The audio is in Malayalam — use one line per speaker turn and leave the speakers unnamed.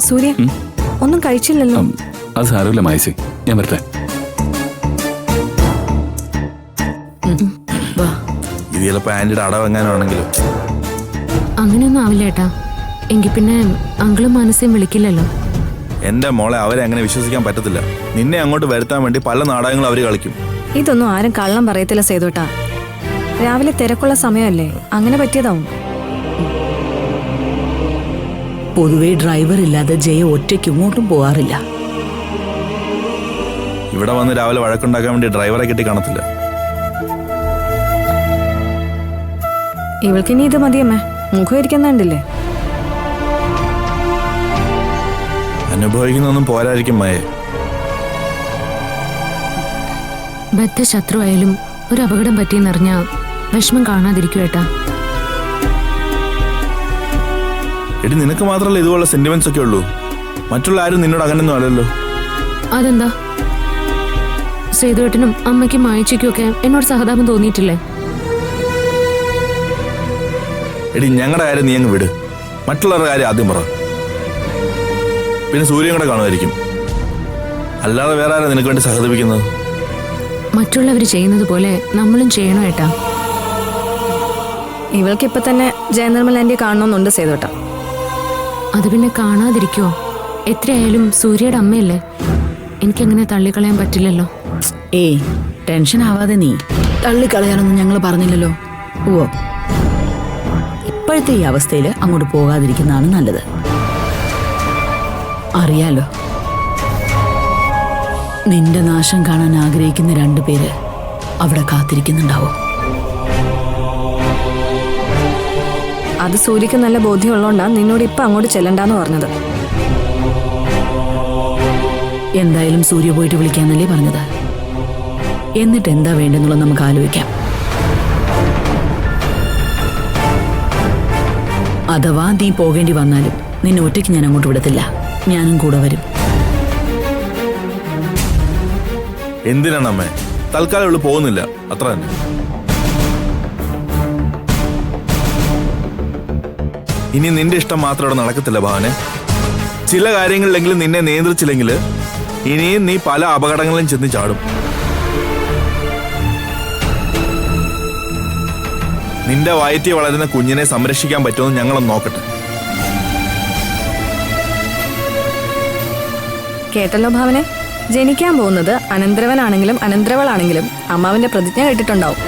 സൂര്യ ഒന്നും കഴിച്ചില്ലല്ലോ.
അത് സാരമില്ല മായസി, ഞാൻ വരട്ടെ.
ഇത് ചിലപ്പോ ആന്റിയുടെ അടവെങ്ങാനാണെങ്കിലും.
അങ്ങനെയൊന്നും ആവില്ല ഏട്ടാ. എങ്കിൽ പിന്നെ അങ്കിളും മനസ്സേം വിളിക്കില്ലല്ലോ.
എന്റെ മോളെ അവരെ അങ്ങനെ വിശ്വസിക്കാൻ പറ്റത്തില്ല. നിന്നെ അങ്ങോട്ട് വരുത്താൻ വേണ്ടി പല നാടകങ്ങളും അവര് കളിക്കും.
ഇതൊന്നും ആരും കള്ളം പറയത്തില്ല സേതുട്ടാ. രാവിലെ തിരക്കുള്ള സമയമല്ലേ, അങ്ങനെ പറ്റിയതാവും.
പൊതുവെ ഡ്രൈവർ ഇല്ലാതെ ജയ ഒറ്റയ്ക്ക് ഇങ്ങോട്ടും പോകാറില്ല.
ഇവിടെ വന്ന് രാവിലെ വഴക്കുണ്ടാക്കാൻ വേണ്ടി ഡ്രൈവറെ കിട്ടി കാണത്തില്ല.
ഇവൾക്കിനി ഇത് മതിയമ്മേ, മുഖം ഇരിക്കുന്നുണ്ടില്ലേ.
അനുഭവിക്കുന്നൊന്നും പോരായിരിക്കും മയെ.
ബദ്ധശത്രു ആയാലും ഒരു അപകടം പറ്റിയെന്നറിഞ്ഞാ വിഷമം കാണാതിരിക്കും ഏട്ടാ.
എടി നിനക്ക് മാത്രമല്ല ഇതുപോലുള്ള സെന്റിമെന്റ്സ് ഒക്കെ ഉള്ളൂ. മറ്റുള്ള ആരും നിന്നോട് അങ്ങനെയൊന്നും അല്ലല്ലോ.
അതെന്താ? സേതുവേട്ടനും അമ്മയ്ക്കും മായച്ചിക്കും ഒക്കെ എന്നോട് സഹതാപം തോന്നിയിട്ടില്ലേ?
എടി ഞങ്ങളുടെ കാര്യം നീ അങ്ങ് വിട്, മറ്റുള്ളവരുടെ കാര്യം ആദ്യം പറ. പിന്നെ സൂര്യൻ കൂടെ കാണുമായിരിക്കും, അല്ലാതെ വേറെ ആരാ നിനക്ക് വേണ്ടി സഹതപിക്കുന്നത്?
മറ്റുള്ളവർ ചെയ്യുന്നത് പോലെ നമ്മളും ചെയ്യണോ ഏട്ടാ?
ഇവൾക്ക് ഇപ്പൊ തന്നെ ജയനിർമ്മൽ ആന്റിയെ കാണണമെന്നുണ്ട് സേതുട്ടാ.
അത് പിന്നെ കാണാതിരിക്കുവോ? എത്രയായാലും സൂര്യയുടെ അമ്മയല്ലേ, എനിക്കങ്ങനെ തള്ളിക്കളയാൻ പറ്റില്ലല്ലോ.
ഏയ് ടെൻഷൻ ആവാതെ നീ. തള്ളിക്കളയാനൊന്നും ഞങ്ങൾ പറഞ്ഞില്ലല്ലോ. ഓ, ഇപ്പോഴത്തെ ഈ അവസ്ഥയിൽ അങ്ങോട്ട് പോകാതിരിക്കുന്നതാണ് നല്ലത്. അറിയാലോ, നിന്റെ നാശം കാണാൻ ആഗ്രഹിക്കുന്ന 2 പേര് അവിടെ കാത്തിരിക്കുന്നുണ്ടാവും.
അത് സൂര്യക്ക് നല്ല ബോധ്യമുള്ളതുകൊണ്ടാ നിന്നോട് ഇപ്പൊ അങ്ങോട്ട് ചെല്ലണ്ടെന്ന് പറഞ്ഞത്.
എന്തായാലും സൂര്യ പോയിട്ട് വിളിക്കാന്നല്ലേ പറഞ്ഞത്. എന്നിട്ട് എന്താ വേണ്ടെന്നുള്ളത് നമുക്ക് ആലോചിക്കാം. അഥവാ നീ പോകേണ്ടി വന്നാലും നിന്നെ ഒറ്റയ്ക്ക് ഞാൻ അങ്ങോട്ട് വിടത്തില്ല. ഞാനും കൂടെ വരും.
എന്തിനാണ് അമ്മേ? തൽക്കാലം ഇവിടെ പോകുന്നില്ല, അത്ര തന്നെ. ഇനി നിന്റെ ഇഷ്ടം മാത്രം ഇവിടെ നടക്കത്തില്ല ഭാവനെ. ചില കാര്യങ്ങളിലെങ്കിലും നിന്നെ നിയന്ത്രിച്ചില്ലെങ്കിൽ ഇനിയും നീ പല അപകടങ്ങളിലും ചെന്ന് ചാടും. നിന്റെ വയറ്റിൽ വളരുന്ന കുഞ്ഞിനെ സംരക്ഷിക്കാൻ പറ്റുമെന്ന് ഞങ്ങളൊന്ന് നോക്കട്ടെ.
കേട്ടല്ലോ ഭാവനെ, ജനിക്കാൻ പോകുന്നത് അനന്തരവനാണെങ്കിലും അനന്തരവളാണെങ്കിലും അമ്മാവിന്റെ പ്രതിജ്ഞ കേട്ടിട്ടുണ്ടാവും.